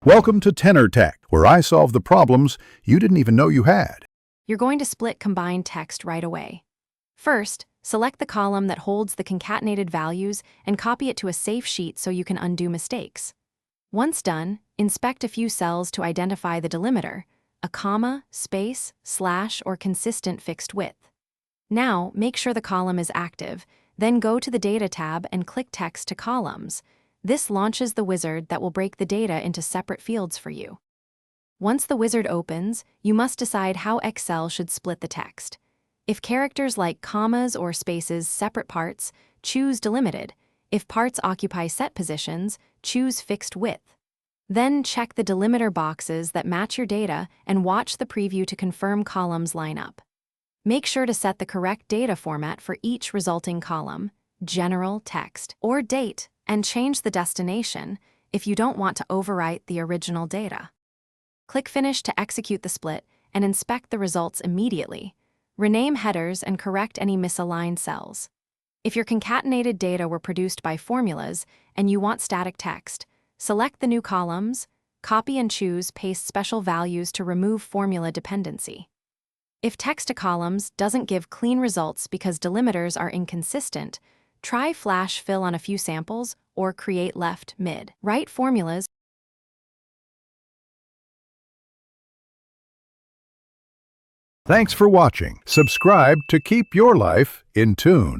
Welcome to Tenor Tech, where I solve the problems you didn't even know you had. You're going to split combined text right away. First, select the column that holds the concatenated values and copy it to a safe sheet so you can undo mistakes. Once done, inspect a few cells to identify the delimiter, a comma, space, slash, or consistent fixed width. Now, make sure the column is active, then go to the Data tab and click Text to Columns. This launches the wizard that will break the data into separate fields for you. Once the wizard opens, you must decide how Excel should split the text. If characters like commas or spaces separate parts, choose delimited. If parts occupy set positions, choose fixed width. Then check the delimiter boxes that match your data and watch the preview to confirm columns line up. Make sure to set the correct data format for each resulting column, general, text, or date, and change the destination if you don't want to overwrite the original data. Click Finish to execute the split and inspect the results immediately. Rename headers and correct any misaligned cells. If your concatenated data were produced by formulas and you want static text, select the new columns, copy and choose Paste Special Values to remove formula dependency. If text to columns doesn't give clean results because delimiters are inconsistent, try flash fill on a few samples or create left, mid, right formulas. Thanks for watching. Subscribe to keep your life in tune.